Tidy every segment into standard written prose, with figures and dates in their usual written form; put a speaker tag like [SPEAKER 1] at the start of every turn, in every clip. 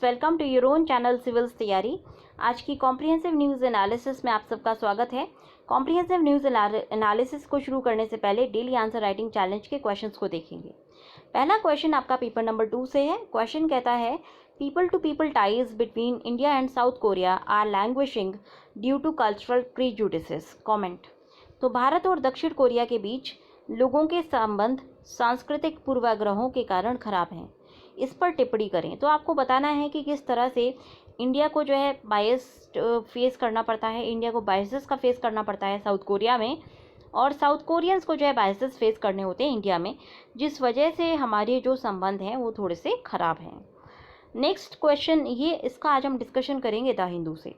[SPEAKER 1] Welcome to your own channel civils तैयारी। आज की कॉम्प्रिहेंसिव न्यूज़ एनालिसिस में आप सबका स्वागत है। कॉम्प्रिहेंसिव न्यूज़ एनालिसिस को शुरू करने से पहले डेली आंसर राइटिंग चैलेंज के क्वेश्चंस को देखेंगे। पहला क्वेश्चन आपका पेपर नंबर 2 से है। क्वेश्चन कहता है, people to people ties between India and South Korea are languishing due to cultural prejudices. Comment. तो भारत और दक्षिण कोरिया के बीच लोगों के संबंध सांस्कृतिक पूर्वाग्रहों के कारण खराब हैं, इस पर टिप्पणी करें। तो आपको बताना है कि किस तरह से इंडिया को जो है बायस फेस करना पड़ता है, इंडिया को बायसेस का फेस करना पड़ता है साउथ कोरिया में, और साउथ कोरियंस को जो है बायसेस फेस करने होते हैं इंडिया में, जिस वजह से हमारे जो संबंध हैं वो थोड़े से ख़राब हैं। नेक्स्ट क्वेश्चन, ये इसका आज हम डिस्कशन करेंगे द हिंदू से।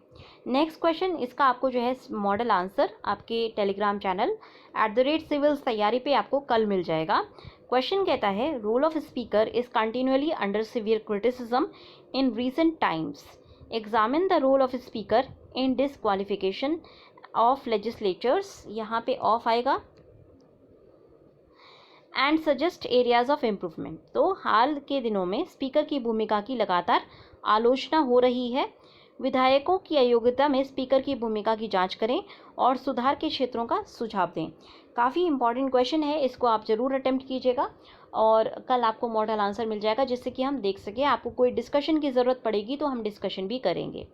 [SPEAKER 1] नेक्स्ट क्वेश्चन, इसका आपको जो है मॉडल आंसर आपके टेलीग्राम चैनल @सिविल्स तैयारी पे आपको कल मिल जाएगा। क्वेश्चन कहता है, role of speaker is continuously under severe criticism in recent times. Examine the role of speaker in disqualification of legislators, यहाँ पे ऑफ आएगा, and suggest areas of improvement. तो हाल के दिनों में स्पीकर की भूमिका की लगातार आलोचना हो रही है। विधायकों की अयोग्यता में स्पीकर की भूमिका की जांच करें और सुधार के क्षेत्रों का सुझाव दें। काफ़ी इंपॉर्टेंट क्वेश्चन है, इसको आप ज़रूर अटेम्प्ट कीजिएगा और कल आपको मॉडल आंसर मिल जाएगा, जिससे कि हम देख सकें। आपको कोई डिस्कशन की ज़रूरत पड़ेगी तो हम डिस्कशन भी करेंगे।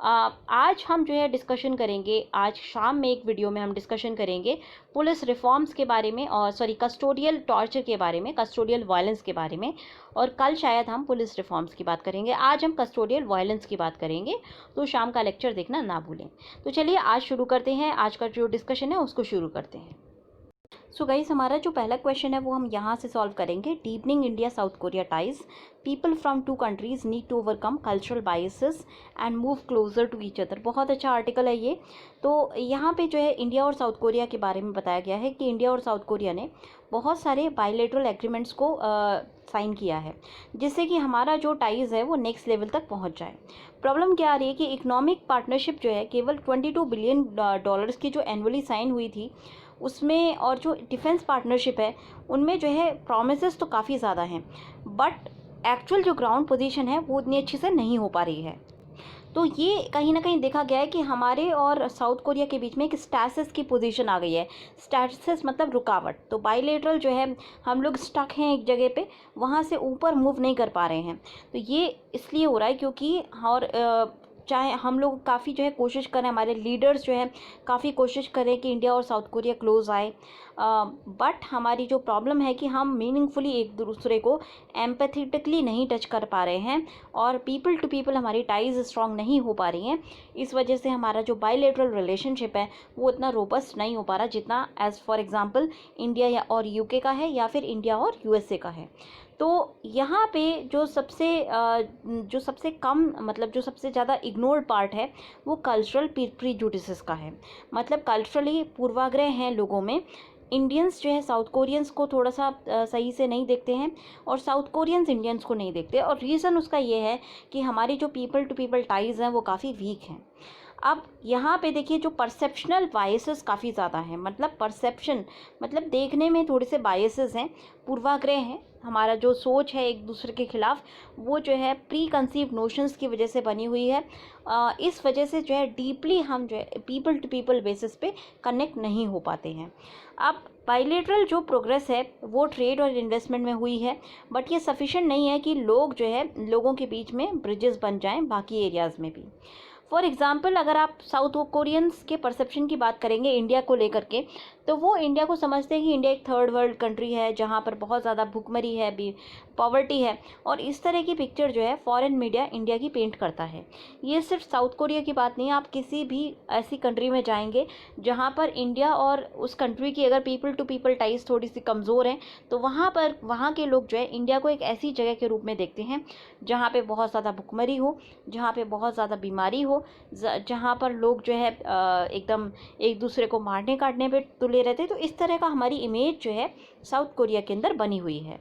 [SPEAKER 1] आज हम जो है डिस्कशन करेंगे, आज शाम में एक वीडियो में हम डिस्कशन करेंगे पुलिस रिफॉर्म्स के बारे में, और कस्टोडियल टॉर्चर के बारे में, कस्टोडियल वायलेंस के बारे में, और कल शायद हम पुलिस रिफॉर्म्स की बात करेंगे। आज हम कस्टोडियल वायलेंस की बात करेंगे, तो शाम का लेक्चर देखना ना भूलें। तो चलिए आज शुरू करते हैं, आज का जो डिस्कशन है उसको शुरू करते हैं। सो गाइस, हमारा जो पहला क्वेश्चन है वो हम यहाँ से सॉल्व करेंगे। Deepening India South Korea ties, people from two countries need to overcome cultural biases and move closer to each other. बहुत अच्छा आर्टिकल है ये। तो यहाँ पे जो है इंडिया और साउथ कोरिया के बारे में बताया गया है कि इंडिया और साउथ कोरिया ने बहुत सारे बायलैटरल एग्रीमेंट्स को साइन किया है, जिससे कि हमारा जो टाइज़ है वो नेक्स्ट लेवल तक पहुँच जाए। प्रॉब्लम क्या आ रही है कि इकोनॉमिक पार्टनरशिप जो है केवल $22 बिलियन की जो एनुअली साइन हुई थी उसमें, और जो डिफेंस पार्टनरशिप है उनमें जो है प्रॉमिसेस तो काफ़ी ज़्यादा हैं, बट एक्चुअल जो ग्राउंड पोजीशन है वो उतनी अच्छी से नहीं हो पा रही है। तो ये कहीं ना कहीं देखा गया है कि हमारे और साउथ कोरिया के बीच में एक स्टैसिस की पोजीशन आ गई है। स्टैसिस मतलब रुकावट। तो बायलैटरल जो है हम लोग स्टक हैं एक जगह पे, वहाँ से ऊपर मूव नहीं कर पा रहे हैं। तो ये इसलिए हो रहा है क्योंकि और चाहे हम लोग काफ़ी जो है कोशिश करें, हमारे लीडर्स जो है काफ़ी कोशिश करें कि इंडिया और साउथ कोरिया क्लोज आए, बट हमारी जो प्रॉब्लम है कि हम मीनिंगफुली एक दूसरे को एम्पैथेटिकली नहीं टच कर पा रहे हैं, और पीपल टू पीपल हमारी टाइज स्ट्रॉन्ग नहीं हो पा रही हैं। इस वजह से हमारा जो बायलैटरल रिलेशनशिप है वो इतना रोबस्ट नहीं हो पा रहा जितना एज़ फॉर एग्जांपल इंडिया या और यूके का है, या फिर इंडिया और यूएसए का है। तो यहाँ पे जो सबसे कम, मतलब जो सबसे ज़्यादा इग्नोर्ड पार्ट है वो कल्चरल प्रीजुडिसेस का है। मतलब कल्चरली पूर्वाग्रह हैं लोगों में। इंडियंस जो है साउथ कोरियंस को थोड़ा सा सही से नहीं देखते हैं, और साउथ कोरियंस इंडियंस को नहीं देखते, और रीज़न उसका ये है कि हमारी जो पीपल टू पीपल टाइज़ हैं वो काफ़ी वीक हैं। अब यहाँ पे देखिए, जो परसेप्शनल बायसेस काफ़ी ज़्यादा हैं, मतलब परसेप्शन मतलब देखने में थोड़े से बायसेस हैं, पूर्वाग्रह हैं। हमारा जो सोच है एक दूसरे के खिलाफ, वो जो है प्री कंसीव नोशंस की वजह से बनी हुई है। इस वजह से जो है डीपली हम जो है पीपल टू पीपल बेसिस पे कनेक्ट नहीं हो पाते हैं। अब बायलैटरल जो प्रोग्रेस है वो ट्रेड और इन्वेस्टमेंट में हुई है, बट ये सफिशिएंट नहीं है कि लोग जो है लोगों के बीच में ब्रिजेस बन जाएं बाकी एरियाज़ में भी। फॉर एग्ज़ाम्पल, अगर आप साउथ कोरियंस के परसेप्शन की बात करेंगे इंडिया को लेकर के, तो वो इंडिया को समझते हैं कि इंडिया एक थर्ड वर्ल्ड कंट्री है जहाँ पर बहुत ज़्यादा भुखमरी है, भी पॉवर्टी है, और इस तरह की पिक्चर जो है फॉरेन मीडिया इंडिया की पेंट करता है। ये सिर्फ साउथ कोरिया की बात नहीं है, आप किसी भी ऐसी कंट्री में जाएंगे जहाँ पर इंडिया और उस कंट्री की अगर पीपल टू पीपल टाइज थोड़ी सी कमज़ोर हैं, तो वहाँ के लोग जो है इंडिया को एक ऐसी जगह के रूप में देखते हैं जहाँ पर बहुत ज़्यादा भुखमरी हो, जहाँ पर बहुत ज़्यादा बीमारी हो, जहाँ पर लोग जो है एकदम एक दूसरे को मारने काटने पे तुले रहते। तो इस तरह का हमारी इमेज जो है साउथ कोरिया के अंदर बनी हुई है।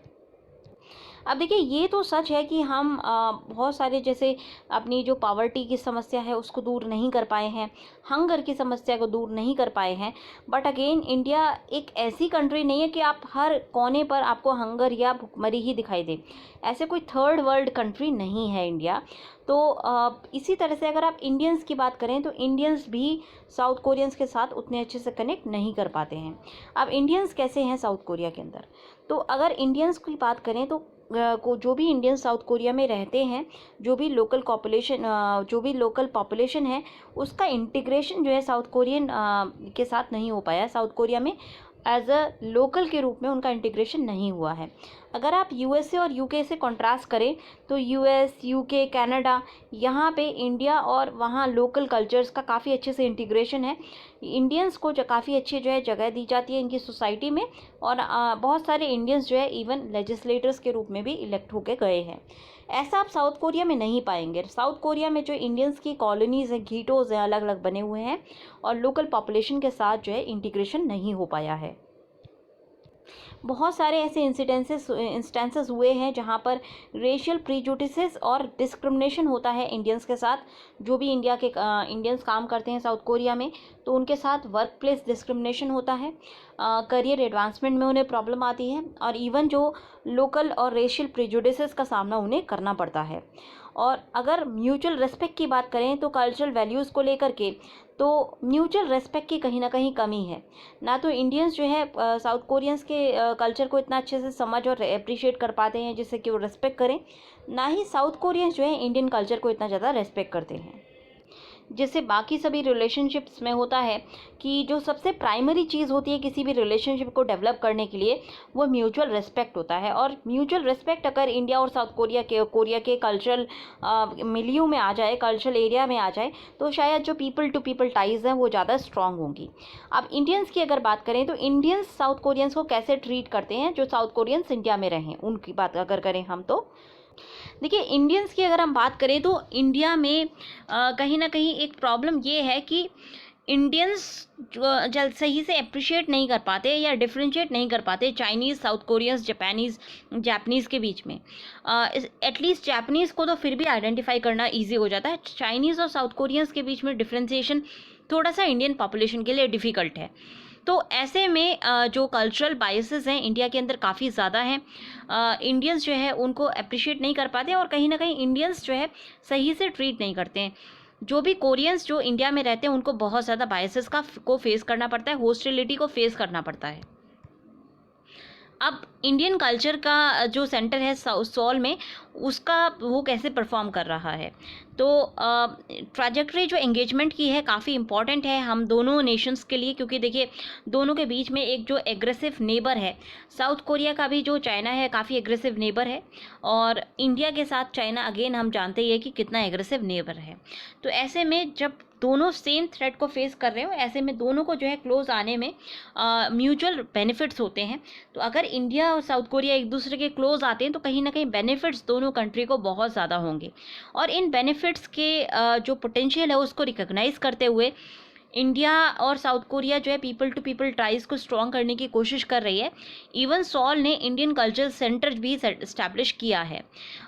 [SPEAKER 1] अब देखिए ये तो सच है कि हम बहुत सारे जैसे अपनी जो पॉवर्टी की समस्या है उसको दूर नहीं कर पाए हैं, हंगर की समस्या को दूर नहीं कर पाए हैं। बट अगेन इंडिया एक ऐसी कंट्री नहीं है कि आप हर कोने पर आपको हंगर या भुखमरी ही दिखाई दे। ऐसे कोई थर्ड वर्ल्ड कंट्री नहीं है इंडिया। तो इसी तरह से अगर आप इंडियंस की बात करें तो इंडियंस भी साउथ कोरियंस के साथ उतने अच्छे से कनेक्ट नहीं कर पाते हैं। अब इंडियंस कैसे हैं साउथ कोरिया के अंदर, तो अगर इंडियंस की बात करें तो जो भी इंडियन साउथ कोरिया में रहते हैं, जो भी लोकल पॉपुलेशन है, उसका इंटीग्रेशन जो है साउथ कोरियन के साथ नहीं हो पाया। साउथ कोरिया में एज अ लोकल के रूप में उनका इंटीग्रेशन नहीं हुआ है। अगर आप यूएसए और यूके से कंट्रास्ट करें तो यूएस, यूके, कनाडा, यहाँ पे इंडिया और वहाँ लोकल कल्चर्स का काफ़ी अच्छे से इंटीग्रेशन है। इंडियंस को जो काफ़ी अच्छी जो है जगह दी जाती है इनकी सोसाइटी में, और बहुत सारे इंडियंस जो है इवन लेजिस्लेटर्स के रूप में भी इलेक्ट होके गए हैं। ऐसा आप साउथ कोरिया में नहीं पाएंगे। साउथ कोरिया में जो इंडियंस की कॉलोनीज़ हैं, घीटोज़ हैं, अलग अलग बने हुए हैं, और लोकल पॉपुलेशन के साथ जो है इंटीग्रेशन नहीं हो पाया है। बहुत सारे ऐसे इंस्टेंसेस हुए हैं जहाँ पर रेशियल प्रीजुडिसेस और डिस्क्रिमिनेशन होता है इंडियंस के साथ। जो भी इंडियंस काम करते हैं साउथ कोरिया में, तो उनके साथ वर्क प्लेस डिस्क्रिमिनेशन होता है, करियर एडवांसमेंट में उन्हें प्रॉब्लम आती है, और इवन जो लोकल और रेशियल प्रीजुडिसेस का सामना उन्हें करना पड़ता है। और अगर म्यूचुअल रेस्पेक्ट की बात करें तो कल्चरल वैल्यूज़ को लेकर के, तो म्यूचुअल रेस्पेक्ट की कहीं ना कहीं कमी है। ना तो इंडियंस जो है साउथ कोरियंस के कल्चर को इतना अच्छे से समझ और अप्रिशिएट कर पाते हैं जिससे कि वो रेस्पेक्ट करें, ना ही साउथ कोरियंस जो है इंडियन कल्चर को इतना ज़्यादा रेस्पेक्ट करते हैं। जैसे बाकी सभी रिलेशनशिप्स में होता है कि जो सबसे प्राइमरी चीज़ होती है किसी भी रिलेशनशिप को डेवलप करने के लिए, वो म्यूचुअल रिस्पेक्ट होता है। और म्यूचुअल रिस्पेक्ट अगर इंडिया और साउथ कोरिया के कल्चरल मिलियू में आ जाए, कल्चरल एरिया में आ जाए, तो शायद जो पीपल टू पीपल टाइज़ हैं वो ज़्यादा स्ट्रांग होंगी। अब इंडियंस की अगर बात करें तो इंडियंस साउथ कोरियंस को कैसे ट्रीट करते हैं जो साउथ कोरियंस इंडिया में रहें, उनकी बात अगर करें हम, तो देखिए इंडियंस की अगर हम बात करें तो इंडिया में कहीं ना कहीं एक प्रॉब्लम ये है कि इंडियंस जल्द सही से अप्रिशिएट नहीं कर पाते या डिफ्रेंशिएट नहीं कर पाते चाइनीज़, साउथ कोरियंस, जापानीज़ के बीच में। एटलीस्ट जापानीज़ को तो फिर भी आइडेंटिफाई करना इजी हो जाता है। चाइनीज़ और साउथ कोरियंस के बीच में डिफ्रेंसिएशन थोड़ा सा इंडियन पॉपुलेशन के लिए डिफ़िकल्ट है। तो ऐसे में जो कल्चरल बायसेस हैं इंडिया के अंदर काफ़ी ज़्यादा हैं। इंडियंस जो है उनको अप्रिशिएट नहीं कर पाते, और कहीं ना कहीं इंडियंस जो है सही से ट्रीट नहीं करते हैं। जो भी कोरियंस जो इंडिया में रहते हैं उनको बहुत ज़्यादा बायसेस को फेस करना पड़ता है, हॉस्टिलिटी को फेस करना पड़ता है। अब इंडियन कल्चर का जो सेंटर है सोल में, उसका वो कैसे परफॉर्म कर रहा है, तो ट्रैजेक्टरी जो एंगेजमेंट की है काफ़ी इंपॉर्टेंट है हम दोनों नेशंस के लिए, क्योंकि देखिए दोनों के बीच में एक जो एग्रेसिव नेबर है, साउथ कोरिया का भी जो चाइना है काफ़ी एग्रेसिव नेबर है, और इंडिया के साथ चाइना अगेन हम जानते ही है कि कितना एग्रेसिव नेबर है। तो ऐसे में जब दोनों सेम थ्रेट को फेस कर रहे हो, ऐसे में दोनों को जो है क्लोज आने में म्यूचुअल बेनिफिट्स होते हैं। तो अगर इंडिया और साउथ कोरिया एक दूसरे के क्लोज आते हैं तो कहीं ना कहीं बेनिफिट्स दोनों कंट्री को बहुत ज़्यादा होंगे, और इन बेनिफिट्स के जो पोटेंशियल है उसको रिकॉग्नाइज करते हुए इंडिया और साउथ कोरिया जो है पीपल टू पीपल टाइज को स्ट्रॉन्ग करने की कोशिश कर रही है। इवन सॉल ने इंडियन कल्चर सेंटर भी इस्टेब्लिश किया है।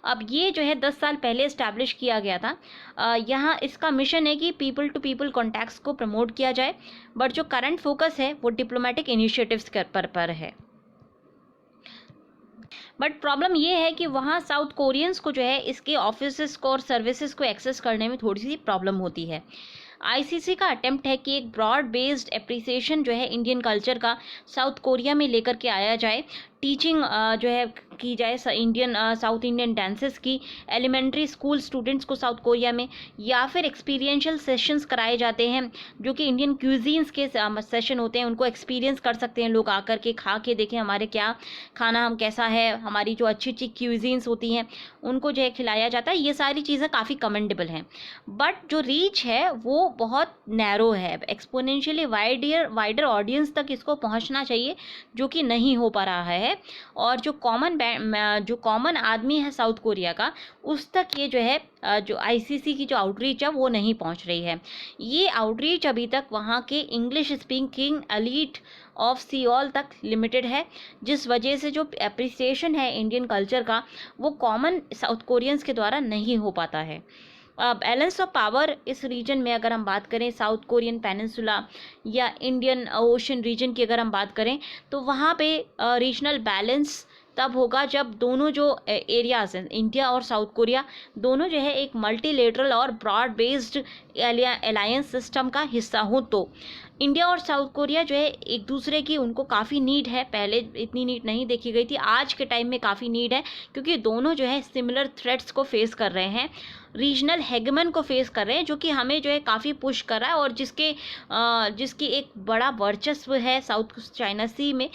[SPEAKER 1] अब ये जो है 10 साल पहले इस्टेब्लिश किया गया था। यहाँ इसका मिशन है कि पीपल टू पीपल कॉन्टैक्ट्स को प्रमोट किया जाए, बट जो करंट फोकस है वो डिप्लोमेटिक इनिशिएटिव्स पर है। बट प्रॉब्लम ये है कि वहाँ साउथ कोरियंस को जो है इसके ऑफिसेस को और सर्विसेज को एक्सेस करने में थोड़ी सी प्रॉब्लम होती है। आईसीसी का अटेम्प्ट है कि एक ब्रॉड बेस्ड एप्रिसिएशन जो है इंडियन कल्चर का साउथ कोरिया में लेकर के आया जाए, टीचिंग जो है की जाए साउथ इंडियन डांसेस की एलिमेंट्री स्कूल स्टूडेंट्स को साउथ कोरिया में, या फिर एक्सपीरियंशियल सेशंस कराए जाते हैं जो कि इंडियन क्यूजीन्स के सेशन होते हैं, उनको एक्सपीरियंस कर सकते हैं लोग, आकर के खा के देखें हमारे क्या खाना हम कैसा है, हमारी जो अच्छी अच्छी क्यूजीन्स होती हैं उनको जो है खिलाया जाता है। ये सारी चीज़ें काफ़ी कमेंडेबल हैं, बट जो रीच है वो बहुत नैरो है। एक्सपोनेंशियली वाइडर ऑडियंस तक इसको पहुंचना चाहिए, जो कि नहीं हो पा रहा है। और जो कॉमन जो कॉमन आदमी है साउथ कोरिया का, उस तक ये जो है जो आईसीसी की जो आउटरीच है वो नहीं पहुंच रही है। ये आउटरीच अभी तक वहाँ के English speaking elite of Seoul तक लिमिटेड है, जिस वजह से जो अप्रिसिएशन है इंडियन कल्चर का वो कॉमन साउथ कोरियंस के द्वारा नहीं हो पाता है। बैलेंस ऑफ पावर इस रीजन में अगर हम बात करें, साउथ कोरियन पेनिनसुला या इंडियन ओशन रीजन की अगर हम बात करें, तो वहाँ पे रीजनल बैलेंस तब होगा जब दोनों जो एरियाज हैं, इंडिया और साउथ कोरिया दोनों जो है एक मल्टीलेटरल और ब्रॉड बेस्ड अलायंस सिस्टम का हिस्सा हो। तो इंडिया और साउथ कोरिया जो है एक दूसरे की, उनको काफ़ी नीड है, पहले इतनी नीड नहीं देखी गई थी, आज के टाइम में काफ़ी नीड है, क्योंकि दोनों जो है सिमिलर थ्रेट्स को फेस कर रहे हैं, रीजनल हेगमन को फेस कर रहे हैं, जो कि हमें जो है काफ़ी पुश कर रहा है और जिसकी एक बड़ा वर्चस्व है साउथ चाइना सी में,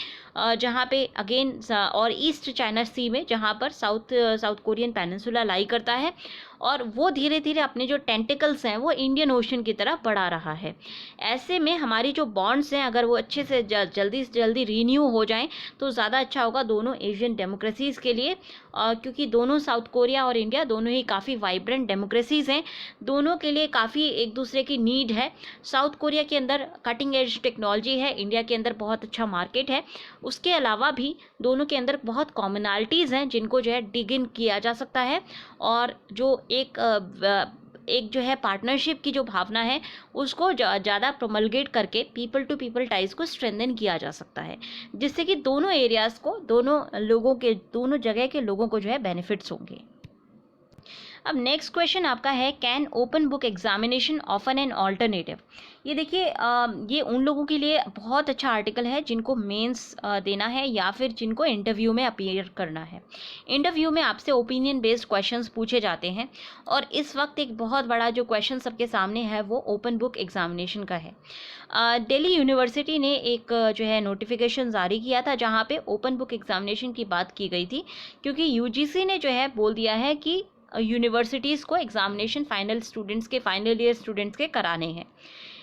[SPEAKER 1] जहाँ पे अगेन और ईस्ट चाइना सी में, जहाँ पर साउथ कोरियन पेनिनसुला लाई करता है, और वो धीरे धीरे अपने जो टेंटिकल्स हैं वो इंडियन ओशन की तरफ बढ़ा रहा है। ऐसे में हमारी जो बॉन्ड्स हैं अगर वो अच्छे से जल्दी से जल्दी रीन्यू हो जाएं तो ज़्यादा अच्छा होगा दोनों एशियन डेमोक्रेसीज़ के लिए, क्योंकि दोनों साउथ कोरिया और इंडिया दोनों ही काफ़ी वाइब्रेंट डेमोक्रेसीज़ हैं, दोनों के लिए काफ़ी एक दूसरे की नीड है। साउथ कोरिया के अंदर कटिंग एज टेक्नोलॉजी है, इंडिया के अंदर बहुत अच्छा मार्केट है, उसके अलावा भी दोनों के अंदर बहुत कॉमनैलिटीज़ हैं जिनको जो है डिग इन किया जा सकता है, और जो एक जो है पार्टनरशिप की जो भावना है उसको ज़्यादा प्रोमलगेट करके पीपल टू पीपल टाइज को स्ट्रेंथन किया जा सकता है, जिससे कि दोनों एरियाज़ को, दोनों जगह के लोगों को जो है बेनिफिट्स होंगे। अब नेक्स्ट क्वेश्चन आपका है, can open book examination offer an alternative. ये देखिए, ये उन लोगों के लिए बहुत अच्छा आर्टिकल है जिनको मेंस देना है या फिर जिनको इंटरव्यू में अपीयर करना है। इंटरव्यू में आपसे ओपिनियन बेस्ड क्वेश्चंस पूछे जाते हैं, और इस वक्त एक बहुत बड़ा जो क्वेश्चन सबके सामने है वो ओपन बुक एग्जामिनेशन का है। दिल्ली यूनिवर्सिटी ने एक जो है नोटिफिकेशन जारी किया था जहाँ पे ओपन बुक एग्जामिनेशन की बात की गई थी, क्योंकि यूजीसी ने जो है बोल दिया है कि यूनिवर्सिटीज़ को एग्जामिनेशन फाइनल ईयर स्टूडेंट्स के कराने हैं।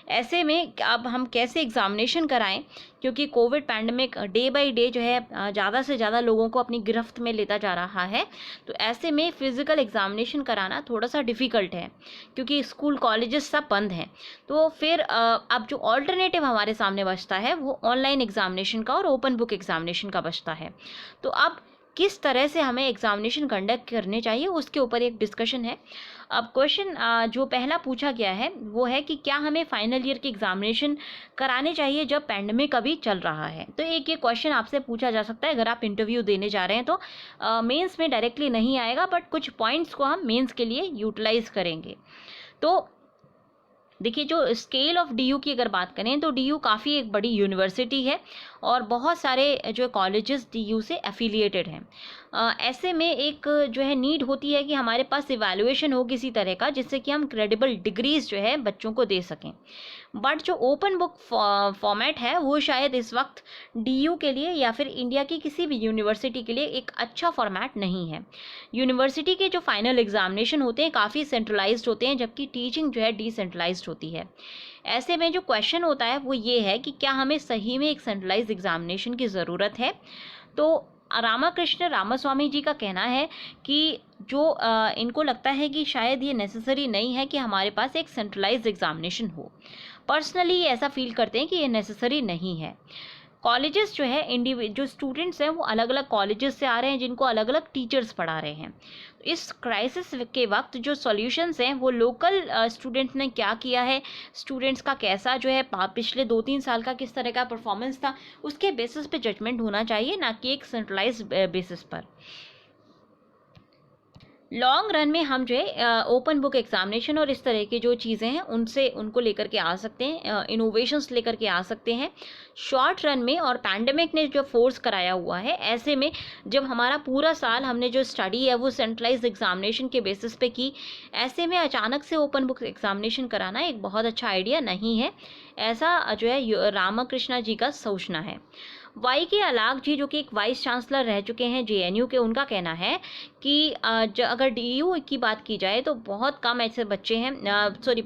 [SPEAKER 1] ऐसे में अब हम कैसे एग्जामिनेशन कराएं, क्योंकि Covid pandemic day by day जो है ज़्यादा से ज़्यादा लोगों को अपनी गिरफ्त में लेता जा रहा है, तो ऐसे में फ़िज़िकल एग्जामिनेशन कराना थोड़ा सा डिफ़िकल्ट है, क्योंकि स्कूल कॉलेजेस सब बंद हैं। तो फिर अब जो ऑल्टरनेटिव हमारे सामने बचता है वो ऑनलाइन एग्जामिनेशन का और ओपन बुक एग्जामिनेशन का बचता है। तो अब किस तरह से हमें एग्जामिनेशन कंडक्ट करने चाहिए उसके ऊपर एक डिस्कशन है। अब क्वेश्चन जो पहला पूछा गया है वो है कि क्या हमें फाइनल ईयर की एग्जामिनेशन कराने चाहिए जब पैंडमिक अभी चल रहा है। तो एक ये क्वेश्चन आपसे पूछा जा सकता है अगर आप इंटरव्यू देने जा रहे हैं, तो मेंस में डायरेक्टली नहीं आएगा, बट कुछ पॉइंट्स को हम मेंस के लिए यूटिलाइज करेंगे। तो देखिए, जो स्केल ऑफ डीयू की अगर बात करें तो डीयू काफ़ी एक बड़ी यूनिवर्सिटी है और बहुत सारे जो कॉलेजेस डीयू से एफिलिएटेड हैं। ऐसे में एक जो है नीड होती है कि हमारे पास इवैल्यूएशन हो किसी तरह का, जिससे कि हम क्रेडिबल डिग्रीज जो है बच्चों को दे सकें। बट जो ओपन बुक फॉर्मेट है वो शायद इस वक्त डीयू के लिए या फिर इंडिया की किसी भी यूनिवर्सिटी के लिए एक अच्छा फॉर्मेट नहीं है। यूनिवर्सिटी के जो फाइनल एग्जामिनेशन होते हैं काफ़ी सेंट्रलाइज्ड होते हैं, जबकि टीचिंग जो है डिसेंट्रलाइज्ड होती है। ऐसे में जो क्वेश्चन होता है वो ये है कि क्या हमें सही में एक सेंट्रलाइज्ड एग्जामिनेशन की ज़रूरत है। तो रामाकृष्ण रामास्वामी जी का कहना है कि जो इनको लगता है कि शायद ये नेसेसरी नहीं है कि हमारे पास एक सेंट्रलाइज्ड एग्जामिनेशन हो। पर्सनली ऐसा फील करते हैं कि ये नेसेसरी नहीं है। कॉलेजेस जो है जो स्टूडेंट्स हैं वो अलग अलग कॉलेजेस से आ रहे हैं, जिनको अलग अलग टीचर्स पढ़ा रहे हैं। इस क्राइसिस के वक्त जो सॉल्यूशंस हैं वो लोकल स्टूडेंट्स ने क्या किया है, स्टूडेंट्स का कैसा जो है पिछले 2-3 साल का किस तरह का परफॉर्मेंस था, उसके बेसिस पे जजमेंट होना चाहिए, ना कि एक सेंट्रलाइज्ड बेसिस पर। लॉन्ग रन में हम जो है ओपन बुक एग्जामिनेशन और इस तरह की जो चीज़ें हैं उनको लेकर के आ सकते हैं, इनोवेशंस लेकर के आ सकते हैं। शॉर्ट रन में और पैंडेमिक ने जो फोर्स कराया हुआ है, ऐसे में जब हमारा पूरा साल हमने जो स्टडी है वो सेंट्रलाइज्ड एग्जामिनेशन के बेसिस पे की, ऐसे में अचानक से ओपन बुक एग्जामिनेशन कराना एक बहुत अच्छा आइडिया नहीं है, ऐसा जो है रामाकृष्णा जी का सोचना है। वाई के अलाग जी, जो कि एक वाइस चांसलर रह चुके हैं जेएनयू के, उनका कहना है कि अगर डीयू की बात की जाए तो बहुत कम ऐसे बच्चे हैं,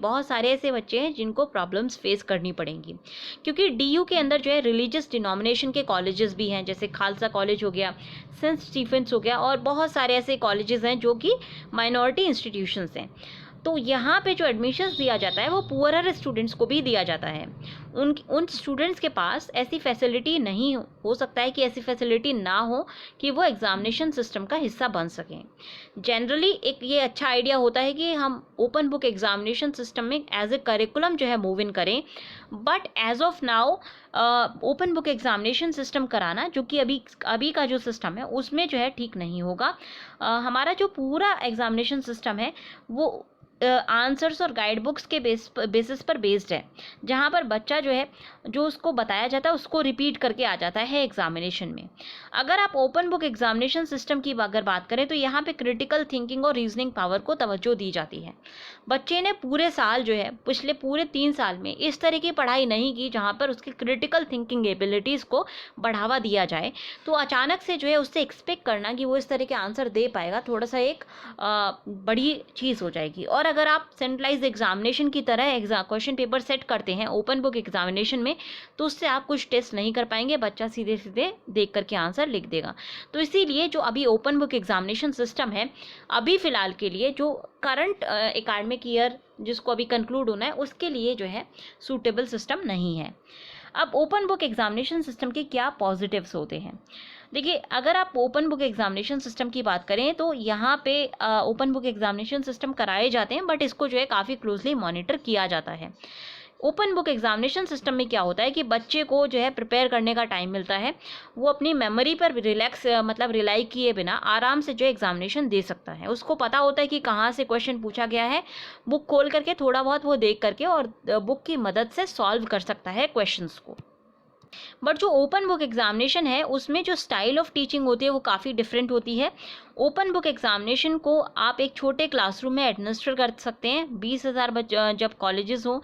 [SPEAKER 1] बहुत सारे ऐसे बच्चे हैं जिनको प्रॉब्लम्स फेस करनी पड़ेंगी, क्योंकि डीयू के अंदर जो है रिलीजियस डिनोमिनेशन के कॉलेजेस भी हैं, जैसे खालसा कॉलेज हो गया, सेंट स्टीफेंस हो गया, और बहुत सारे ऐसे कॉलेजेस हैं जो कि माइनॉरिटी इंस्टीट्यूशंस हैं। तो यहाँ पे जो एडमिशन्स दिया जाता है वो पुअरर स्टूडेंट्स को भी दिया जाता है। उन स्टूडेंट्स के पास ऐसी फैसिलिटी नहीं हो सकता है कि ऐसी फैसिलिटी ना हो कि वो एग्जामिनेशन सिस्टम का हिस्सा बन सकें। जनरली एक ये अच्छा आइडिया होता है कि हम ओपन बुक एग्जामिनेशन सिस्टम में एज ए करिकुलम जो है मूव इन करें, but as of now open book examination system कराना, जो कि अभी का जो सिस्टम है उसमें जो है ठीक नहीं होगा। हमारा जो पूरा एग्जामिनेशन सिस्टम है वो आंसर्स और गाइड बुक्स के बेसिस पर बेस्ड है, जहाँ पर बच्चा जो है जो उसको बताया जाता है उसको रिपीट करके आ जाता है एग्जामिनेशन में। अगर आप ओपन बुक एग्जामिनेशन सिस्टम की अगर बात करें तो यहाँ पे क्रिटिकल थिंकिंग और रीजनिंग पावर को तवज्जो दी जाती है। बच्चे ने पूरे साल जो है पिछले पूरे 3 साल में इस तरह की पढ़ाई नहीं की जहाँ पर उसकी क्रिटिकल थिंकिंग एबिलिटीज़ को बढ़ावा दिया जाए, तो अचानक से जो है उससे एक्सपेक्ट करना कि वो इस तरह के आंसर दे पाएगा, थोड़ा सा एक बड़ी चीज़ हो जाएगी। और अगर आप सेंट्रलाइज्ड एग्जामिनेशन की तरह क्वेश्चन पेपर सेट करते हैं ओपन बुक एग्जामिनेशन में, तो उससे आप कुछ टेस्ट नहीं कर पाएंगे, बच्चा सीधे सीधे देख करके आंसर लिख देगा। तो इसीलिए जो अभी ओपन बुक एग्जामिनेशन सिस्टम है, अभी फ़िलहाल के लिए जो करंट एकेडमिक ईयर जिसको अभी कंक्लूड होना है उसके लिए जो है सूटेबल सिस्टम नहीं है। अब ओपन बुक एग्जामिनेशन सिस्टम के क्या पॉजिटिव्स होते हैं? देखिए, अगर आप ओपन बुक एग्जामिनेशन सिस्टम की बात करें तो यहाँ पे ओपन बुक एग्जामिनेशन सिस्टम कराए जाते हैं, बट इसको जो है काफ़ी क्लोजली मॉनिटर किया जाता है। ओपन बुक एग्जामिनेशन सिस्टम में क्या होता है कि बच्चे को जो है प्रिपेयर करने का टाइम मिलता है, वो अपनी मेमोरी पर रिलाई किए बिना आराम से जो एग्जामिनेशन दे सकता है। उसको पता होता है कि कहाँ से क्वेश्चन पूछा गया है, बुक खोल करके थोड़ा बहुत वो देख करके और बुक की मदद से सॉल्व कर सकता है क्वेश्चंस को। बट जो ओपन बुक एग्जामिनेशन है उसमें जो स्टाइल ऑफ टीचिंग होती है वो काफ़ी डिफरेंट होती है। ओपन बुक एग्जामिनेशन को आप एक छोटे क्लासरूम में एडमिनिस्टर कर सकते हैं। 20,000 जब कॉलेजेस हों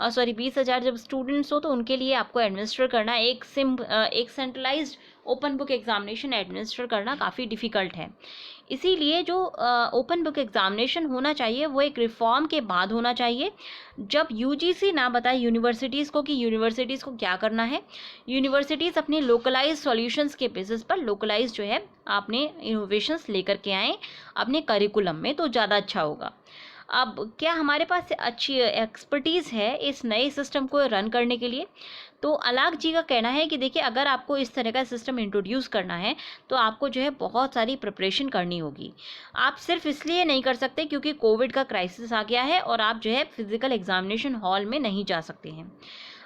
[SPEAKER 1] 20,000 जब स्टूडेंट्स हो तो उनके लिए आपको एडमिनिस्टर करना एक centralised open book examination administer करना काफ़ी डिफ़िकल्ट है। इसीलिए जो ओपन बुक एग्जामिनेशन होना चाहिए वो एक रिफॉर्म के बाद होना चाहिए, जब यूजीसी ना बताए यूनिवर्सिटीज़ को कि यूनिवर्सिटीज़ को क्या करना है। यूनिवर्सिटीज़ अपने लोकलाइज सॉल्यूशंस के बेसिस पर लोकलाइज जो है अपने इनोवेशंस लेकर के आएँ अपने करिकुलम में, तो ज़्यादा अच्छा होगा। अब क्या हमारे पास अच्छी एक्सपर्टीज़ है इस नए सिस्टम को रन करने के लिए? तो अलाग जी का कहना है कि देखिए, अगर आपको इस तरह का सिस्टम इंट्रोड्यूस करना है तो आपको जो है बहुत सारी प्रिपरेशन करनी होगी। आप सिर्फ इसलिए नहीं कर सकते क्योंकि कोविड का क्राइसिस आ गया है और आप जो है फिजिकल एग्जामिनेशन हॉल में नहीं जा सकते हैं।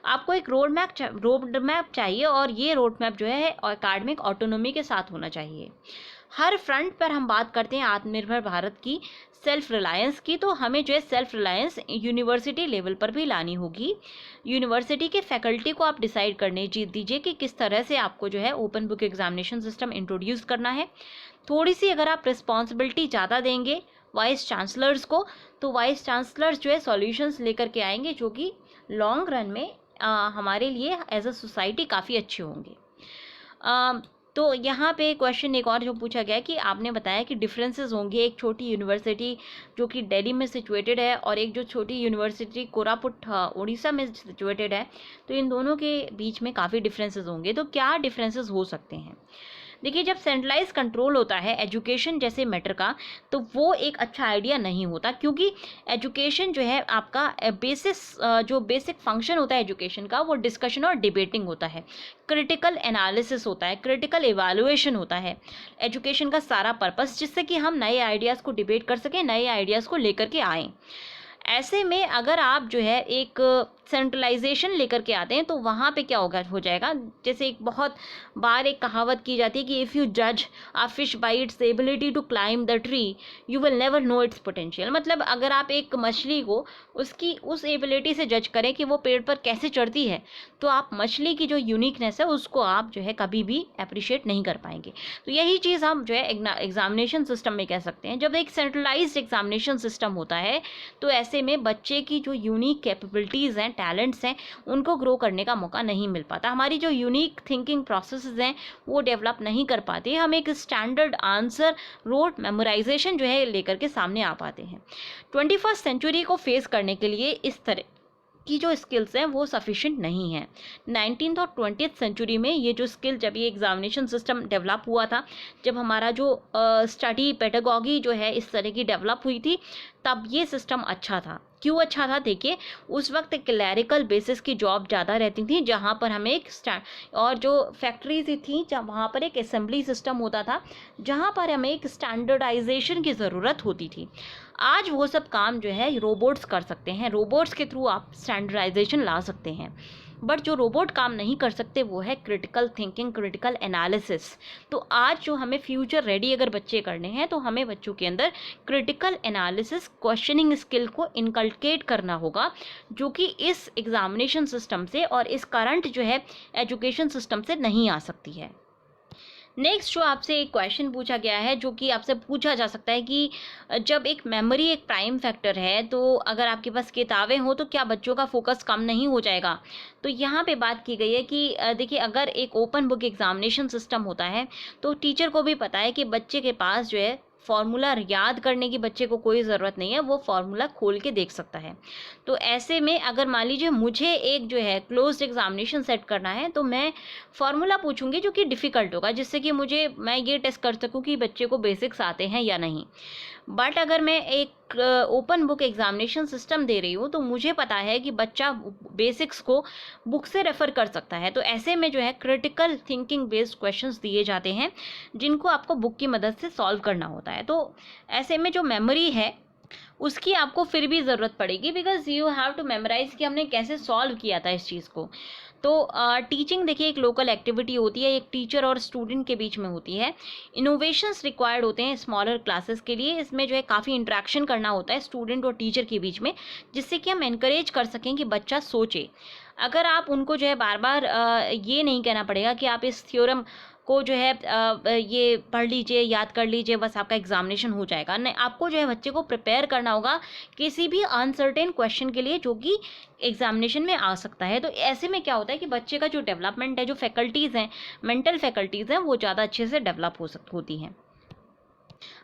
[SPEAKER 1] आपको एक रोड मैप चाहिए और ये रोड मैप जो है एकेडमिक ऑटोनॉमी के साथ होना चाहिए। हर फ्रंट पर हम बात करते हैं आत्मनिर्भर भारत की, सेल्फ रिलायंस की, तो हमें जो है सेल्फ रिलायंस यूनिवर्सिटी लेवल पर भी लानी होगी। यूनिवर्सिटी के फैकल्टी को आप डिसाइड करने दीजिए कि किस तरह से आपको जो है open book examination system introduce करना है। थोड़ी सी अगर आप रिस्पॉन्सिबिलिटी ज़्यादा देंगे वाइस चांसलर्स को, तो वाइस चांसलर्स जो है सॉल्यूशंस लेकर के आएंगे जो कि लॉन्ग रन में हमारे लिए एज अ सोसाइटी काफ़ी अच्छे होंगे। तो यहाँ पे क्वेश्चन एक और जो पूछा गया है कि आपने बताया कि डिफरेंसेस होंगे, एक छोटी यूनिवर्सिटी जो कि दिल्ली में सिचुएटेड है और एक जो छोटी यूनिवर्सिटी कोरापुट उड़ीसा में सिचुएटेड है, तो इन दोनों के बीच में काफ़ी डिफरेंसेस होंगे। तो क्या डिफरेंसेस हो सकते हैं? देखिए, जब सेंट्रलाइज कंट्रोल होता है एजुकेशन जैसे मैटर का, तो वो एक अच्छा आइडिया नहीं होता, क्योंकि एजुकेशन जो है आपका जो बेसिक फंक्शन होता है एजुकेशन का, वो डिस्कशन और डिबेटिंग होता है, क्रिटिकल एनालिसिस होता है, क्रिटिकल इवैल्यूएशन होता है एजुकेशन का सारा पर्पस, जिससे कि हम नए आइडियाज़ को डिबेट कर सकें, नए आइडियाज़ को लेकर के आएँ। ऐसे में अगर आप जो है एक सेंट्रलाइजेशन लेकर के आते हैं तो वहाँ पे क्या हो जाएगा, जैसे एक बहुत बार एक कहावत की जाती है कि इफ़ यू जज a fish by its ability to climb the tree you will never know its potential. मतलब अगर आप एक मछली को उसकी उस एबिलिटी से जज करें कि वो पेड़ पर कैसे चढ़ती है, तो आप मछली की जो यूनिकनेस है उसको आप जो है कभी भी अप्रिशिएट नहीं कर पाएंगे। तो यही चीज़ हम जो है एग्जामिनेशन सिस्टम में कह सकते हैं। जब एक सेंट्रलाइज्ड एग्जामिनेशन सिस्टम होता है तो ऐसे में बच्चे की जो यूनिक कैपेबिलिटीज़ हैं, टैलेंट्स हैं, उनको ग्रो करने का मौका नहीं मिल पाता। हमारी जो यूनिक थिंकिंग प्रोसेसेस हैं वो डेवलप नहीं कर पाते, हम एक स्टैंडर्ड आंसर रोट मेमोराइजेशन जो है लेकर के सामने आ पाते हैं। 21st सेंचुरी को फेस करने के लिए इस तरह की जो स्किल्स हैं वो सफिशिएंट नहीं है। 19th और 20th सेंचुरी में ये जो स्किल, जब ये एग्जामिनेशन सिस्टम डेवलप हुआ था, जब हमारा जो स्टडी पेडागॉजी जो है इस तरह की डेवलप हुई थी, तब ये सिस्टम अच्छा था। क्यों अच्छा था? देखिए, उस वक्त क्लैरिकल बेसिस की जॉब ज़्यादा रहती थी, जहाँ पर हमें एक और जो फैक्ट्रीज थी जहाँ वहाँ पर एक असेंबली सिस्टम होता था, जहाँ पर हमें एक स्टैंडर्डाइजेशन की ज़रूरत होती थी। आज वो सब काम जो है रोबोट्स कर सकते हैं, रोबोट्स के थ्रू आप स्टैंडर्डाइजेशन ला सकते हैं। बट जो रोबोट काम नहीं कर सकते वो है क्रिटिकल थिंकिंग, क्रिटिकल एनालिसिस। तो आज जो हमें फ्यूचर रेडी अगर बच्चे करने हैं तो हमें बच्चों के अंदर क्रिटिकल एनालिसिस, क्वेश्चनिंग स्किल को इनकल्केट करना होगा, जो कि इस एग्जामिनेशन सिस्टम से और इस करंट जो है एजुकेशन सिस्टम से नहीं आ सकती है। नेक्स्ट जो आपसे एक क्वेश्चन पूछा गया है, जो कि आपसे पूछा जा सकता है कि जब एक मेमोरी एक प्राइम फैक्टर है, तो अगर आपके पास किताबें हो तो क्या बच्चों का फोकस कम नहीं हो जाएगा? तो यहाँ पे बात की गई है कि देखिए, अगर एक ओपन बुक एग्जामिनेशन सिस्टम होता है तो टीचर को भी पता है कि बच्चे के पास जो है फॉर्मूला याद करने की बच्चे को कोई ज़रूरत नहीं है, वो फॉर्मूला खोल के देख सकता है। तो ऐसे में अगर मान लीजिए मुझे एक जो है क्लोज्ड एग्जामिनेशन सेट करना है, तो मैं फॉर्मूला पूछूंगी जो कि डिफ़िकल्ट होगा, जिससे कि मैं ये टेस्ट कर सकूं कि बच्चे को बेसिक्स आते हैं या नहीं। बट अगर मैं एक ओपन बुक एग्जामिनेशन सिस्टम दे रही हूँ तो मुझे पता है कि बच्चा बेसिक्स को बुक से रेफ़र कर सकता है। तो ऐसे में जो है क्रिटिकल थिंकिंग बेस्ड क्वेश्चंस दिए जाते हैं, जिनको आपको बुक की मदद से सॉल्व करना होता है। तो ऐसे में जो मेमोरी है उसकी आपको फिर भी ज़रूरत पड़ेगी, because you have to memorise कि हमने कैसे सॉल्व किया था इस चीज़ को। तो टीचिंग देखिए एक लोकल एक्टिविटी होती है, एक टीचर और स्टूडेंट के बीच में होती है। इनोवेशंस रिक्वायर्ड होते हैं स्मॉलर क्लासेस के लिए। इसमें जो है काफ़ी इंटरेक्शन करना होता है स्टूडेंट और टीचर के बीच में, जिससे कि हम इनकरेज कर सकें कि बच्चा सोचे। अगर आप उनको जो है बार बार ये नहीं कहना पड़ेगा कि आप इस थ्योरम को जो है ये पढ़ लीजिए, याद कर लीजिए, बस आपका एग्जामिनेशन हो जाएगा। नहीं, आपको जो है बच्चे को प्रिपेयर करना होगा किसी भी अनसर्टेन क्वेश्चन के लिए जो कि एग्जामिनेशन में आ सकता है। तो ऐसे में क्या होता है कि बच्चे का जो डेवलपमेंट है, जो फैकल्टीज़ हैं, मेंटल फैकल्टीज़ हैं, वो ज़्यादा अच्छे से डेवलप होती हैं।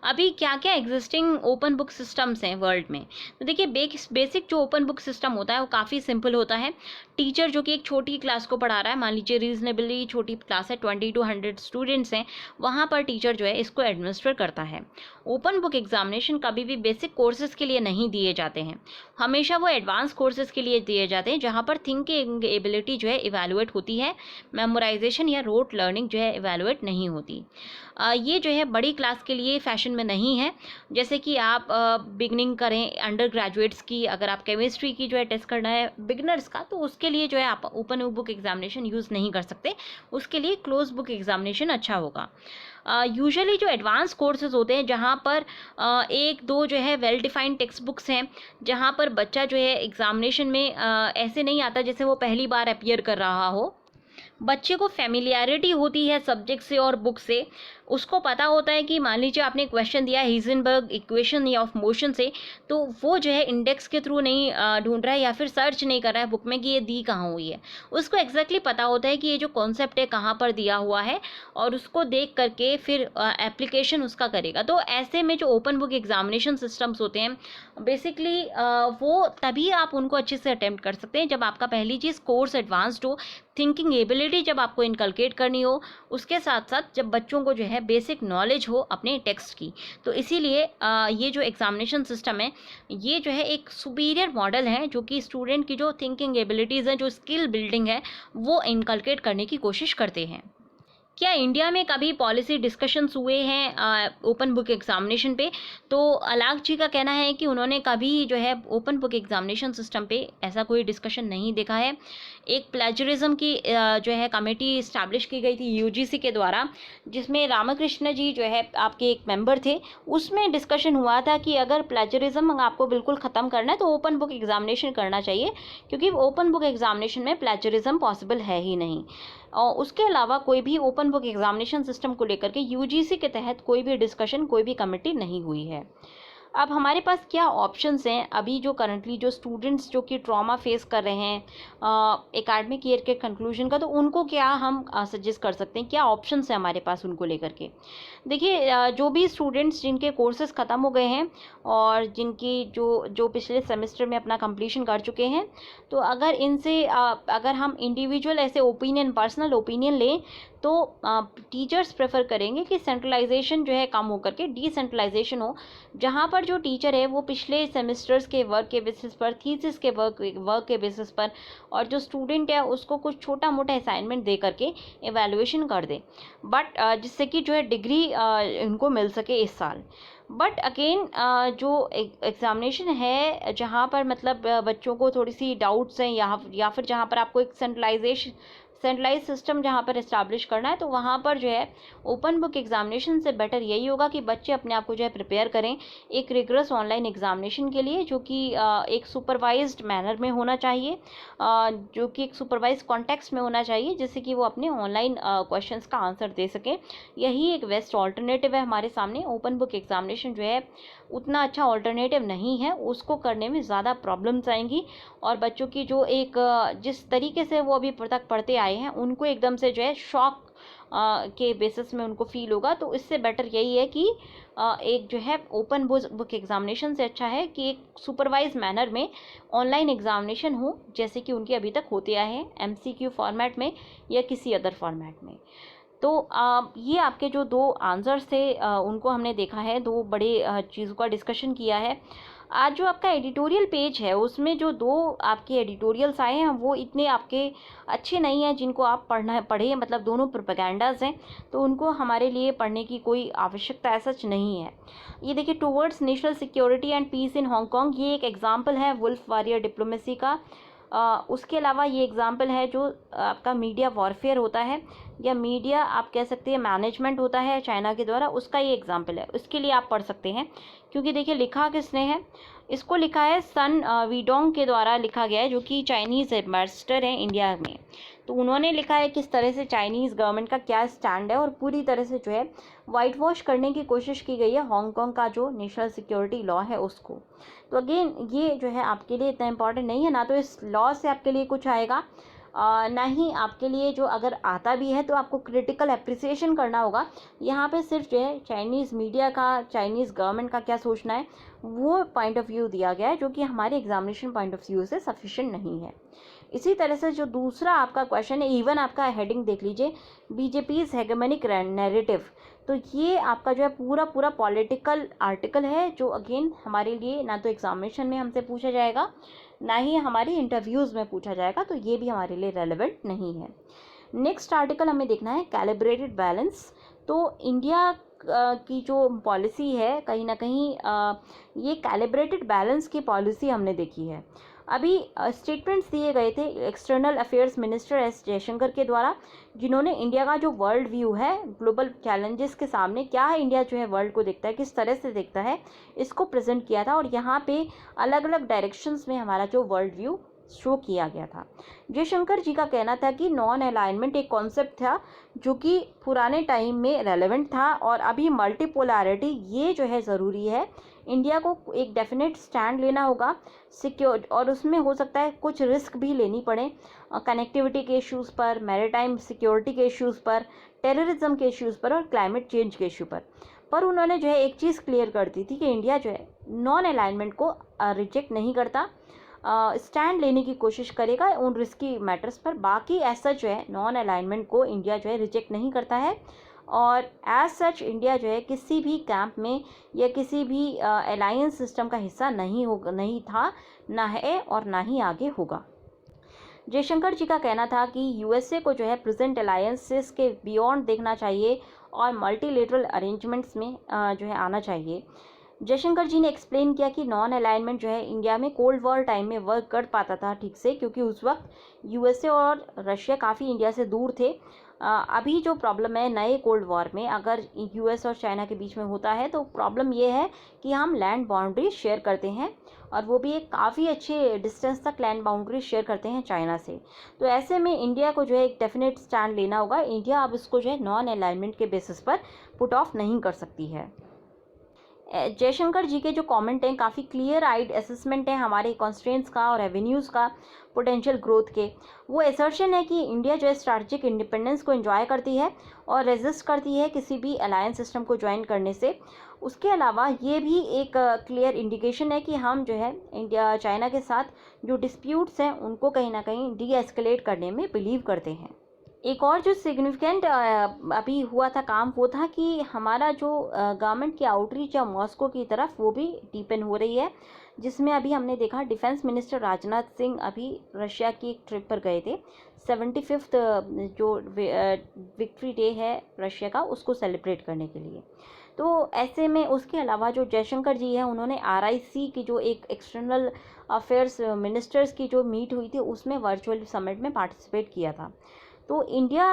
[SPEAKER 1] अभी क्या क्या एग्जिस्टिंग ओपन बुक सिस्टम्स हैं वर्ल्ड में? तो देखिए, बेसिक जो ओपन बुक सिस्टम होता है वो काफ़ी सिंपल होता है। टीचर जो कि एक छोटी क्लास को पढ़ा रहा है, मान लीजिए रीजनेबली छोटी क्लास है, 20 to 100 स्टूडेंट्स हैं, वहाँ पर टीचर जो है इसको एडमिनिस्टर करता है। ओपन बुक एग्जामिनेशन कभी भी बेसिक कोर्सेज के लिए नहीं दिए जाते हैं, हमेशा वो एडवांस कोर्सेज के लिए दिए जाते हैं, जहाँ पर थिंकिंग एबिलिटी जो है इवेलुएट होती है, मेमोराइजेशन या रोट लर्निंग जो है इवेलुएट नहीं होती। ये जो है बड़ी क्लास के लिए फैशन में नहीं है। जैसे कि आप बिगनिंग करें अंडर ग्रेजुएट्स की, अगर आप केमिस्ट्री की जो है टेस्ट करना है बिगनर्स का, तो उसके लिए जो है आप ओपन बुक एग्जामिनेशन यूज़ नहीं कर सकते, उसके लिए क्लोज बुक एग्जामिनेशन अच्छा होगा। यूजुअली जो एडवांस कोर्सेज होते हैं, जहाँ पर एक दो जो है वेल डिफाइंड टेक्स्ट बुक्स हैं, जहाँ पर बच्चा जो है एग्जामिनेशन में ऐसे नहीं आता जैसे वो पहली बार अपीयर कर रहा हो। बच्चे को फेमिलियरिटी होती है सब्जेक्ट से और बुक से, उसको पता होता है कि मान लीजिए आपने क्वेश्चन दिया हाइजेनबर्ग इक्वेशन या ऑफ मोशन से, तो वो जो है इंडेक्स के थ्रू नहीं ढूंढ रहा है या फिर सर्च नहीं कर रहा है बुक में कि ये दी कहाँ हुई है। उसको एग्जैक्टली पता होता है कि ये जो कॉन्सेप्ट है कहाँ पर दिया हुआ है, और उसको देख करके फिर एप्लीकेशन उसका करेगा। तो ऐसे में जो ओपन बुक एग्जामिनेशन सिस्टम्स होते हैं, बेसिकली वो तभी आप उनको अच्छे से अटेम्प्ट कर सकते हैं जब आपका पहली चीज़ कोर्स एडवांस्ड हो, थिंकिंग एबिलिटी जब आपको इनकलकेट करनी हो, उसके साथ साथ जब बच्चों को जो है बेसिक नॉलेज हो अपने टेक्स्ट की। तो इसीलिए ये जो एग्जामिनेशन सिस्टम है, ये जो है एक सुपीरियर मॉडल है, जो कि स्टूडेंट की जो थिंकिंग एबिलिटीज़ हैं, जो स्किल बिल्डिंग है, वो इनकलकेट करने की कोशिश करते हैं। क्या इंडिया में कभी पॉलिसी डिस्कशंस हुए हैं ओपन बुक एग्जामिनेशन पे? तो अलाख जी का कहना है कि उन्होंने कभी जो है ओपन बुक एग्जामिनेशन सिस्टम पे ऐसा कोई डिस्कशन नहीं देखा है। एक प्लेजरिज्म की जो है कमेटी इस्टेब्लिश की गई थी यूजीसी के द्वारा, जिसमें रामकृष्ण जी जो है आपके एक मेंबर थे। उसमें डिस्कशन हुआ था कि अगर प्लेजरिज्म आपको बिल्कुल ख़त्म करना है तो ओपन बुक एग्जामिनेशन करना चाहिए, क्योंकि ओपन बुक एग्जामिनेशन में प्लेजरिज्म पॉसिबल है ही नहीं। और उसके अलावा कोई भी ओपन बुक एग्जामिनेशन सिस्टम को लेकर के यूजीसी के तहत कोई भी डिस्कशन, कोई भी कमेटी नहीं हुई है। अब हमारे पास क्या ऑप्शंस हैं अभी जो करंटली जो स्टूडेंट्स जो कि ट्रॉमा फेस कर रहे हैं एकेडमिक ईयर के कंक्लूजन का, तो उनको क्या हम सजेस्ट कर सकते हैं, क्या ऑप्शंस हैं हमारे पास उनको लेकर के। देखिए जो भी स्टूडेंट्स जिनके कोर्सेज ख़त्म हो गए हैं और जिनकी जो जो पिछले सेमेस्टर में अपना कंप्लीशन कर चुके हैं, तो अगर इनसे अगर हम इंडिविजुअल ऐसे ओपिनियन, पर्सनल ओपिनियन लें, तो टीचर्स प्रेफर करेंगे कि सेंट्रलाइजेशन जो है कम होकर के डिसेंट्रलाइजेशन हो, जहाँ पर जो टीचर है वो पिछले सेमेस्टर्स के वर्क के बेसिस पर, थीसिस के वर्क के बेसिस पर, और जो स्टूडेंट है उसको कुछ छोटा मोटा असाइनमेंट दे करके एवेल्युएशन कर दे, बट जिससे कि जो है डिग्री इनको मिल सके इस साल। बट अगेन जो एग्ज़ामिनेशन है जहाँ पर मतलब बच्चों को थोड़ी सी डाउट्स हैं, या फिर जहाँ पर आपको एक सेंट्रलाइज सिस्टम जहाँ पर इस्टेब्लिश करना है, तो वहाँ पर जो है ओपन बुक एग्जामिनेशन से बेटर यही होगा कि बच्चे अपने आप को जो है प्रिपेयर करें एक रिगरस ऑनलाइन एग्जामिनेशन के लिए, जो कि एक सुपरवाइज्ड मैनर में होना चाहिए, जो कि एक सुपरवाइज कॉन्टेक्स्ट में होना चाहिए, जिससे कि वो अपने ऑनलाइन क्वेश्चंस का आंसर दे सकें। यही एक बेस्ट ऑल्टरनेटिव है हमारे सामने। ओपन बुक एग्जामिनेशन जो है उतना अच्छा ऑल्टरनेटिव नहीं है, उसको करने में ज़्यादा प्रॉब्लम्स आएंगी, और बच्चों की जो एक जिस तरीके से वो अभी तक पढ़ते आए हैं उनको एकदम से जो है शॉक के बेसिस में उनको फील होगा। तो इससे बेटर यही है कि एक जो है ओपन बुक एग्जामिनेशन से अच्छा है कि एक सुपरवाइज मैनर में ऑनलाइन एग्जामिनेशन हो, जैसे कि उनके अभी तक होते आए हैं MCQ फॉर्मेट में या किसी अदर फॉर्मेट में। तो ये आपके जो दो आंसर्स थे उनको हमने देखा है, दो बड़े चीज़ों का डिस्कशन किया है। आज जो आपका एडिटोरियल पेज है उसमें जो दो आपके एडिटोरियल्स आए हैं वो इतने आपके अच्छे नहीं हैं जिनको आप पढ़ें, मतलब दोनों प्रोपेगेंडाज हैं, तो उनको हमारे लिए पढ़ने की कोई आवश्यकता ऐसा नहीं है। ये देखिए, towards national security and peace in Hong, ये एक एग्जाम्पल है वुल्फ वॉरियर डिप्लोमेसी का। उसके अलावा ये एग्जाम्पल है जो आपका मीडिया वॉरफेयर होता है, या मीडिया आप कह सकते हैं मैनेजमेंट होता है चाइना के द्वारा, उसका ये एग्जाम्पल है। उसके लिए आप पढ़ सकते हैं, क्योंकि देखिए लिखा किसने है, इसको लिखा है सन वीडोंग के द्वारा लिखा गया है, जो कि चाइनीज़ एम्बेसडर हैं इंडिया में। तो उन्होंने लिखा है किस तरह से चाइनीज़ गवर्नमेंट का क्या स्टैंड है, और पूरी तरह से जो है वाइट वॉश करने की कोशिश की गई है हांगकांग का जो नेशनल सिक्योरिटी लॉ है उसको। तो अगेन ये जो है आपके लिए इतना इम्पॉर्टेंट नहीं है, ना तो इस लॉ से आपके लिए कुछ आएगा, ना ही आपके लिए जो अगर आता भी है तो आपको क्रिटिकल एप्रिसिएशन करना होगा। यहाँ पे सिर्फ जो है चाइनीज़ मीडिया का, चाइनीज़ गवर्नमेंट का क्या सोचना है वो पॉइंट ऑफ व्यू दिया गया है, जो कि हमारे एग्जामिनेशन पॉइंट ऑफ व्यू से सफिशिएंट नहीं है। इसी तरह से जो दूसरा आपका क्वेश्चन है, इवन आपका हेडिंग देख लीजिए, बीजेपीज हेगेमनिक नैरेटिव, तो ये आपका जो है पूरा पॉलिटिकल आर्टिकल है, जो अगेन हमारे लिए ना तो एग्जामिनेशन में हमसे पूछा जाएगा, ना ही हमारी इंटरव्यूज़ में पूछा जाएगा, तो ये भी हमारे लिए रेलेवेंट नहीं है। नेक्स्ट आर्टिकल हमें देखना है कैलिब्रेटेड बैलेंस। तो इंडिया की जो पॉलिसी है कहीं ना कहीं ये कैलिब्रेटेड बैलेंस की पॉलिसी हमने देखी है। अभी स्टेटमेंट्स दिए गए थे external affairs minister S Jaishankar के द्वारा, जिन्होंने इंडिया का जो वर्ल्ड व्यू है ग्लोबल चैलेंजेस के सामने क्या है, इंडिया जो है वर्ल्ड को देखता है, किस तरह से देखता है, इसको प्रेजेंट किया था, और यहाँ पे अलग अलग डायरेक्शंस में हमारा जो वर्ल्ड व्यू शो किया गया था। जयशंकर जी का कहना था कि नॉन अलाइनमेंट एक कॉन्सेप्ट था जो कि पुराने टाइम में रेलेवेंट था, और अभी मल्टीपोलैरिटी ये जो है ज़रूरी है। इंडिया को एक डेफिनेट स्टैंड लेना होगा सिक्योर, और उसमें हो सकता है कुछ रिस्क भी लेनी पड़े कनेक्टिविटी के इश्यूज़ पर, मैरीटाइम सिक्योरिटी के इश्यूज़ पर, टेररिज्म के इश्यूज़ पर, और क्लाइमेट चेंज के इशू पर उन्होंने जो है एक चीज़ क्लियर कर दी थी कि इंडिया जो है नॉन अलाइनमेंट को रिजेक्ट नहीं करता, स्टैंड लेने की कोशिश करेगा उन रिस्की मैटर्स पर। बाकी ऐसा जो है नॉन अलाइनमेंट को इंडिया जो है रिजेक्ट नहीं करता है, और एज सच इंडिया जो है किसी भी कैंप में या किसी भी अलायंस सिस्टम का हिस्सा नहीं था, ना है, और ना ही आगे होगा। जयशंकर जी का कहना था कि USA को जो है प्रेजेंट अलायंसेस के बियॉन्ड देखना चाहिए और मल्टीलेटरल अरेंजमेंट्स में जो है आना चाहिए। जयशंकर जी ने एक्सप्लेन किया कि नॉन अलाइनमेंट जो है इंडिया में कोल्ड वॉर टाइम में वर्क कर पाता था ठीक से, क्योंकि उस वक्त USA और रशिया काफ़ी इंडिया से दूर थे। अभी जो प्रॉब्लम है नए कोल्ड वॉर में, अगर US और चाइना के बीच में होता है, तो प्रॉब्लम ये है कि हम लैंड बाउंड्री शेयर करते हैं, और वो भी एक काफ़ी अच्छे डिस्टेंस तक लैंड बाउंड्री शेयर करते हैं चाइना से। तो ऐसे में इंडिया को जो है एक डेफिनेट स्टैंड लेना होगा। इंडिया अब इसको जो है नॉन अलाइनमेंट के बेसिस पर पुट ऑफ नहीं कर सकती है। जयशंकर जी के जो कमेंट हैं काफ़ी क्लियर आइड असेसमेंट है हमारे कॉन्स्ट्रेंट्स का और रेवेन्यूज़ का पोटेंशियल ग्रोथ के। वो असर्शन है कि इंडिया जो है स्ट्रैटेजिक इंडिपेंडेंस को एंजॉय करती है और रेजिस्ट करती है किसी भी अलायंस सिस्टम को ज्वाइन करने से। उसके अलावा ये भी एक क्लियर इंडिकेशन है कि हम जो है इंडिया चाइना के साथ जो डिस्प्यूट्स हैं उनको कहीं ना कहीं डी एस्केलेट करने में बिलीव करते हैं। एक और जो सिग्निफिकेंट अभी हुआ था काम वो था कि हमारा जो गवर्नमेंट की आउटरीच है मॉस्को की तरफ वो भी डीपन हो रही है, जिसमें अभी हमने देखा डिफेंस मिनिस्टर राजनाथ सिंह अभी रशिया की एक ट्रिप पर गए थे 75th जो विक्ट्री डे है रशिया का उसको सेलिब्रेट करने के लिए। तो ऐसे में उसके अलावा जो जयशंकर जी हैं उन्होंने RIC की जो एक एक्सटर्नल अफेयर्स मिनिस्टर्स की जो मीट हुई थी उसमें वर्चुअल समिट में पार्टिसिपेट किया था। तो इंडिया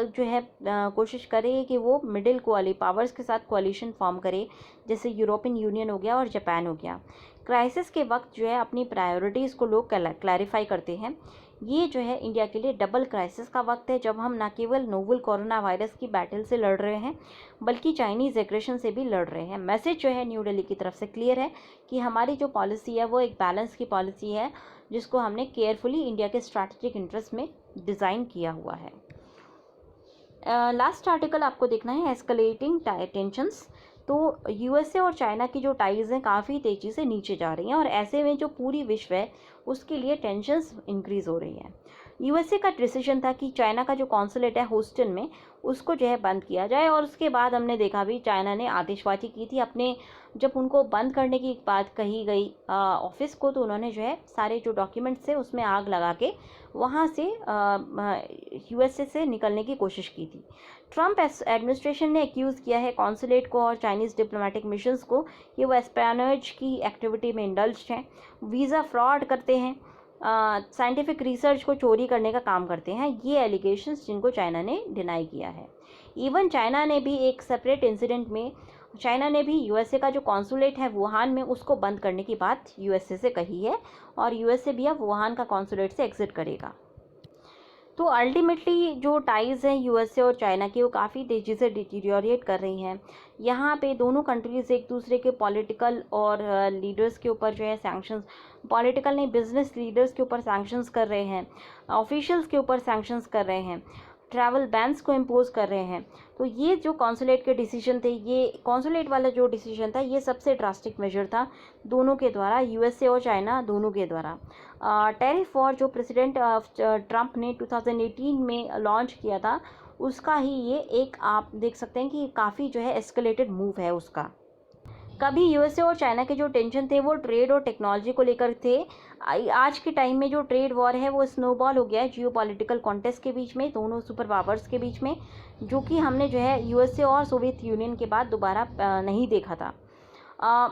[SPEAKER 1] जो है कोशिश करे कि वो मिडिल पावर्स के साथ कोalition फॉर्म करे, जैसे यूरोपियन यूनियन हो गया और जापान हो गया। क्राइसिस के वक्त जो है अपनी प्रायोरिटीज़ को लोग क्लैरिफाई करते हैं। ये जो है इंडिया के लिए डबल क्राइसिस का वक्त है, जब हम न केवल नोवेल कोरोना वायरस की बैटल से लड़ रहे हैं बल्कि चाइनीज़ एग्रेशन से भी लड़ रहे हैं। मैसेज जो है न्यू दिल्ली की तरफ से क्लियर है कि हमारी जो पॉलिसी है वो एक बैलेंस की पॉलिसी है, जिसको हमने केयरफुली इंडिया के स्ट्रैटेजिक इंटरेस्ट में डिज़ाइन किया हुआ है। लास्ट आर्टिकल आपको देखना है एस्केलेटिंग टेंशंस। तो USA और चाइना की जो टाइज़ हैं काफ़ी तेज़ी से नीचे जा रही हैं और ऐसे में जो पूरी विश्व है उसके लिए टेंशंस इंक्रीज़ हो रही हैं। USA का डिसीजन था कि चाइना का जो कॉन्सुलेट है होस्टन में उसको जो है बंद किया जाए, और उसके बाद हमने देखा भी चाइना ने आतिशबाजी की थी अपने, जब उनको बंद करने की बात कही गई ऑफिस को, तो उन्होंने जो है सारे जो डॉक्यूमेंट्स थे उसमें आग लगा के वहाँ से USA से निकलने की कोशिश की थी। ट्रंप एडमिनिस्ट्रेशन ने एक्यूज़ किया है कॉन्सुलेट को और चाइनीज़ डिप्लोमेटिक मिशंस को कि वो एस्पेनर्ज की एक्टिविटी में इंडल्ज्ड हैं, वीज़ा फ्रॉड करते हैं, साइंटिफिक रिसर्च को चोरी करने का काम करते हैं। ये एलिगेशंस जिनको चाइना ने डिनाई किया है। इवन चाइना ने भी एक सेपरेट इंसिडेंट में चाइना ने भी USA का जो कॉन्सुलेट है वुहान में उसको बंद करने की बात USA से कही है, और USA भी अब वुहान का कॉन्सुलेट से एग्जिट करेगा। तो अल्टीमेटली जो टाइज़ हैं USA और चाइना की वो काफ़ी तेज़ी से डिटीरियोरेट कर रही हैं। यहाँ पे दोनों कंट्रीज़ एक दूसरे के पॉलिटिकल और लीडर्स के ऊपर जो है सैंक्शंस, पॉलिटिकल नहीं बिजनेस लीडर्स के ऊपर सैंक्शंस कर रहे हैं, ऑफिशियल्स के ऊपर सैंक्शंस कर रहे हैं, ट्रैवल बैन्स को इम्पोज कर रहे हैं। तो ये जो कॉन्सुलेट के डिसीजन थे, ये कॉन्सुलेट वाला जो डिसीजन था ये सबसे ड्रास्टिक मेजर था दोनों के द्वारा, USA और चाइना दोनों के द्वारा। टैरिफ वॉर जो प्रेसिडेंट ट्रंप ने 2018 में लॉन्च किया था उसका ही ये एक आप देख सकते हैं कि काफ़ी जो है एस्केलेटेड मूव है उसका। कभी USA और चाइना के जो टेंशन थे वो ट्रेड और टेक्नोलॉजी को लेकर थे। आज के टाइम में जो ट्रेड वॉर है वो स्नोबॉल हो गया है जियोपॉलिटिकल कॉन्टेस्ट के बीच में, दोनों सुपर पावर्स के बीच में, जो कि हमने जो है USA और सोवियत यूनियन के बाद दोबारा नहीं देखा था।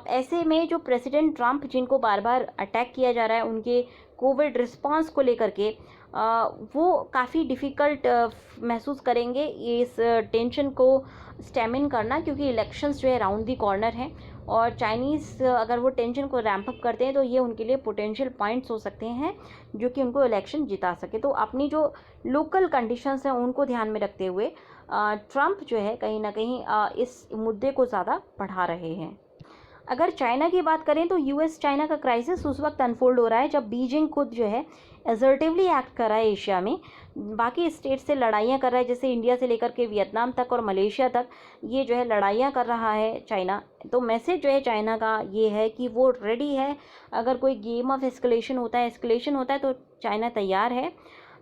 [SPEAKER 1] ऐसे में जो प्रेसिडेंट ट्रंप जिनको बार बार अटैक किया जा रहा है उनके कोविड रिस्पांस को लेकर के, वो काफ़ी डिफ़िकल्ट महसूस करेंगे इस टेंशन को स्टेमिन करना, क्योंकि इलेक्शंस जो है राउंड दी कॉर्नर हैं, और चाइनीज़ अगर वो टेंशन को रैंप अप करते हैं तो ये उनके लिए पोटेंशियल पॉइंट्स हो सकते हैं जो कि उनको इलेक्शन जिता सके। तो अपनी जो लोकल कंडीशंस हैं उनको ध्यान में रखते हुए ट्रंप जो है कहीं ना कहीं इस मुद्दे को ज़्यादा बढ़ा रहे हैं। अगर चाइना की बात करें तो US चाइना का क्राइसिस उस वक्त अनफोल्ड हो रहा है जब बीजिंग खुद जो है एजर्टिवली एक्ट कर रहा है एशिया में, बाकी स्टेट से लड़ाइयाँ कर रहा है, जैसे इंडिया से लेकर के वियतनाम तक और मलेशिया तक ये जो है लड़ाइयाँ कर रहा है चाइना। तो मैसेज जो है चाइना का ये है कि वो रेडी है, अगर कोई गेम ऑफ एस्केलेशन होता है तो चाइना तैयार है।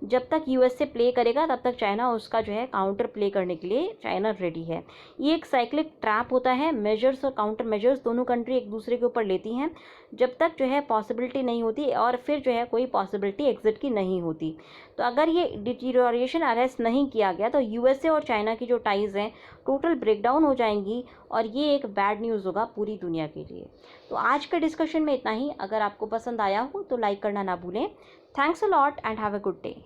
[SPEAKER 1] जब तक US से प्ले करेगा तब तक चाइना उसका जो है काउंटर प्ले करने के लिए चाइना रेडी है। ये एक साइक्लिक ट्रैप होता है, मेजर्स और काउंटर मेजर्स दोनों कंट्री एक दूसरे के ऊपर लेती हैं जब तक जो है पॉसिबिलिटी नहीं होती, और फिर जो है कोई पॉसिबिलिटी एग्जिट की नहीं होती। तो अगर ये डिटीरियोरेशन अरेस्ट नहीं किया गया तो USA और चाइना की जो टाइज़ हैं टोटल ब्रेकडाउन हो जाएंगी, और ये एक बैड न्यूज़ होगा पूरी दुनिया के लिए। तो आज के डिस्कशन में इतना ही। अगर आपको पसंद आया हो तो लाइक करना ना भूलें। Thanks a lot and have a good day.